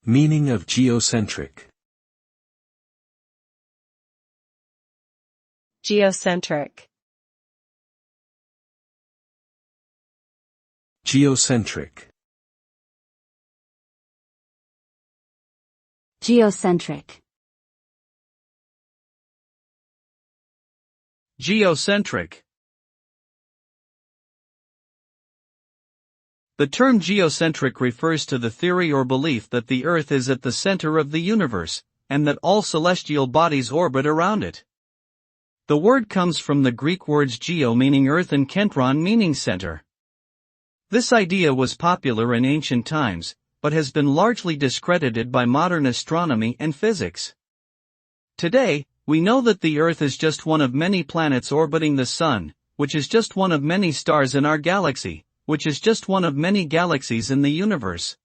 Meaning of geocentric. Geocentric. Geocentric. Geocentric. Geocentric. The term geocentric refers to the theory or belief that the Earth is at the center of the universe, and that all celestial bodies orbit around it. The word comes from the Greek words geo meaning earth and kentron meaning center. This idea was popular in ancient times, but has been largely discredited by modern astronomy and physics. Today, we know that the Earth is just one of many planets orbiting the Sun, which is just one of many stars in our galaxy, which is just one of many galaxies in the universe.